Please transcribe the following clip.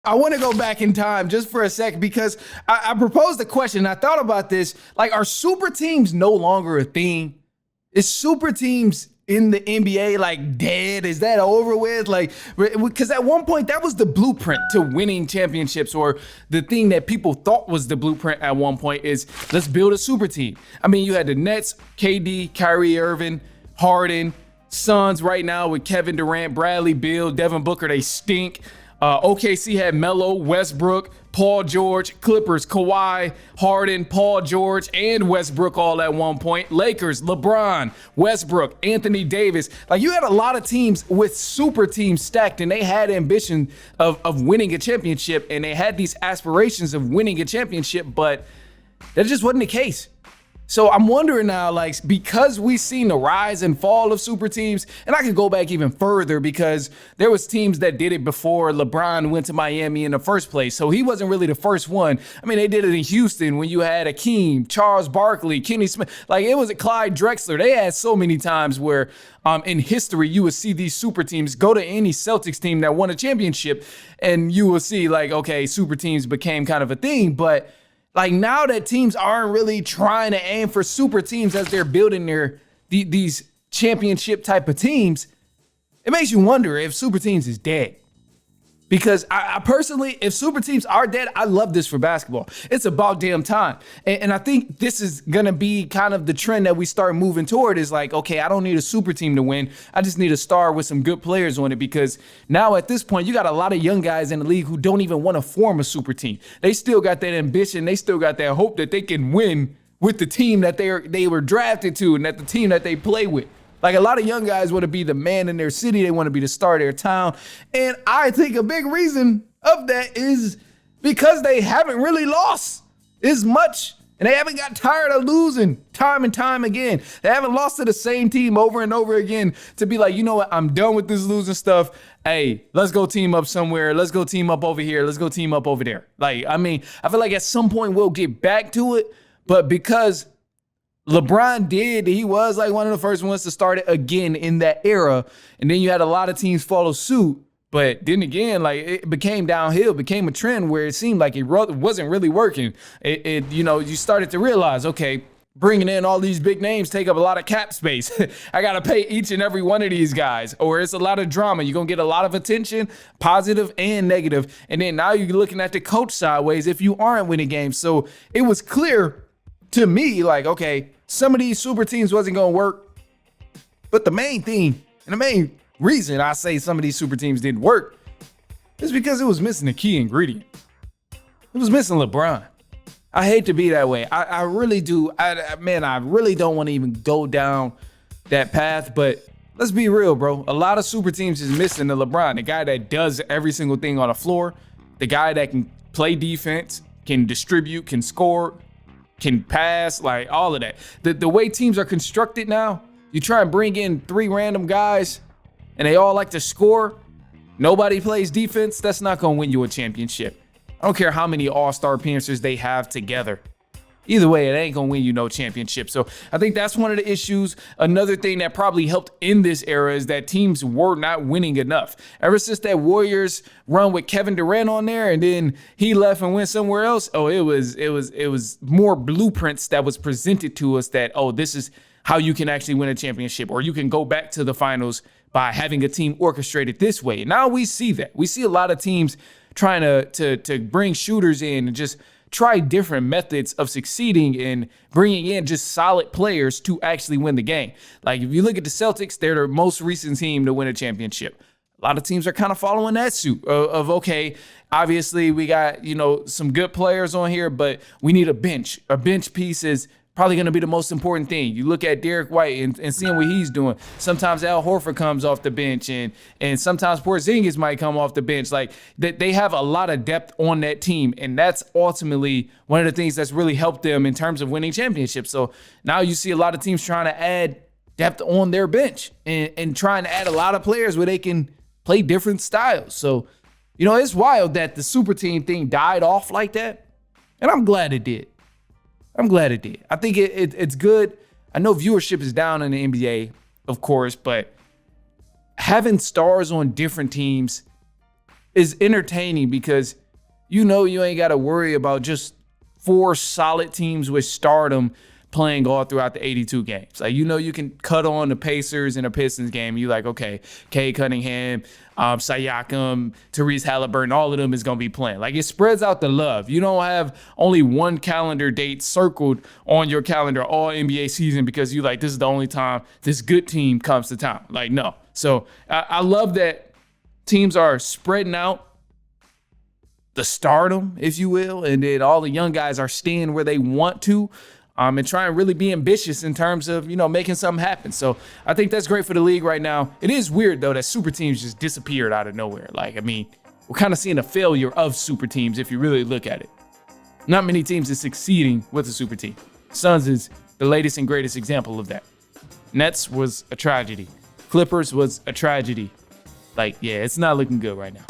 I want to go back in time just for a sec because I proposed a question. I thought about this. Like, are super teams no longer a thing? Is super teams in the NBA like dead? Is that over with? Like, because at one point that was the blueprint to winning championships, or the thing that people thought was the blueprint at one point is let's build a super team. I mean, you had the Nets, KD, Kyrie Irving, Harden, Suns right now with Kevin Durant, Bradley Beal, Devin Booker. They stink. OKC had Melo, Westbrook, Paul George, Clippers, Kawhi, Harden, Paul George, and Westbrook all at one point. Lakers, LeBron, Westbrook, Anthony Davis. Like, you had a lot of teams with super teams stacked, and they had ambition of winning a championship, and they had these aspirations of winning a championship, but that just wasn't the case. So I'm wondering now, like, because we've seen the rise and fall of super teams, and I could go back even further because there was teams that did it before LeBron went to Miami in the first place. So he wasn't really the first one. I mean, they did it in Houston when you had Akeem, Charles Barkley, Kenny Smith. Like, it was a Clyde Drexler. They had so many times where in history you would see these super teams. Go to any Celtics team that won a championship and you will see, like, okay, super teams became kind of a thing. But like, now that teams aren't really trying to aim for super teams as they're building these championship type of teams, it makes you wonder if super teams is dead. Because I personally, if super teams are dead, I love this for basketball. It's about damn time. And I think this is going to be kind of the trend that we start moving toward, is like, okay, I don't need a super team to win. I just need a star with some good players on it, because now at this point, you got a lot of young guys in the league who don't even want to form a super team. They still got that ambition. They still got that hope that they can win with the team that they were drafted to and that the team that they play with. Like, a lot of young guys want to be the man in their city. They want to be the star of their town. And I think a big reason of that is because they haven't really lost as much. And they haven't got tired of losing time and time again. They haven't lost to the same team over and over again to be like, you know what, I'm done with this losing stuff. Hey, let's go team up somewhere. Let's go team up over here. Let's go team up over there. Like, I mean, I feel like at some point we'll get back to it. But because LeBron he was like one of the first ones to start it again in that era. And then you had a lot of teams follow suit. But then again, like, it became downhill, became a trend where it seemed like it wasn't really working. You started to realize, okay, bringing in all these big names take up a lot of cap space. I got to pay each and every one of these guys, or it's a lot of drama. You're going to get a lot of attention, positive and negative. And then now you're looking at the coach sideways if you aren't winning games. So it was clear to me, like, okay, some of these super teams wasn't going to work. But the main thing, and the main reason I say some of these super teams didn't work, is because it was missing a key ingredient. It was missing LeBron. I hate to be that way. I really do. I really don't want to even go down that path. But let's be real, bro. A lot of super teams is missing the LeBron, the guy that does every single thing on the floor, the guy that can play defense, can distribute, can score, can pass, like all of that. The way teams are constructed now, you try and bring in 3 random guys and they all like to score. Nobody plays defense. That's not going to win you a championship. I don't care how many all-star appearances they have together. Either way, it ain't going to win you no championship. So I think that's one of the issues. Another thing that probably helped in this era is that teams were not winning enough. Ever since that Warriors run with Kevin Durant on there, and then he left and went somewhere else, it was more blueprints that was presented to us that, oh, this is how you can actually win a championship, or you can go back to the finals by having a team orchestrated this way. Now we see that. We see a lot of teams trying to bring shooters in and just try different methods of succeeding and bringing in just solid players to actually win the game. Like, if you look at the Celtics, they're the most recent team to win a championship. A lot of teams are kind of following that suit of okay, obviously we got, some good players on here, but we need a bench. A bench piece is probably going to be the most important thing. You look at Derek White and seeing what he's doing. Sometimes Al Horford comes off the bench, and sometimes Porzingis might come off the bench. Like, they have a lot of depth on that team, and that's ultimately one of the things that's really helped them in terms of winning championships. So now you see a lot of teams trying to add depth on their bench and trying to add a lot of players where they can play different styles. So, it's wild that the super team thing died off like that, and I'm glad it did. I think it's good. I know viewership is down in the NBA, of course, but having stars on different teams is entertaining because you know you ain't got to worry about just 4 solid teams with stardom playing all throughout the 82 games. Like, you know, you can cut on the Pacers in a Pistons game. You like, okay, Cade Cunningham, Siakam, Therese Halliburton, all of them is going to be playing. Like, it spreads out the love. You don't have only one calendar date circled on your calendar all NBA season because you like, this is the only time this good team comes to town. Like, no. So I love that teams are spreading out the stardom, if you will, and then all the young guys are staying where they want to. And try and really be ambitious in terms of, you know, making something happen. So I think that's great for the league right now. It is weird, though, that super teams just disappeared out of nowhere. Like, I mean, we're kind of seeing a failure of super teams if you really look at it. Not many teams are succeeding with a super team. Suns is the latest and greatest example of that. Nets was a tragedy. Clippers was a tragedy. Like, yeah, it's not looking good right now.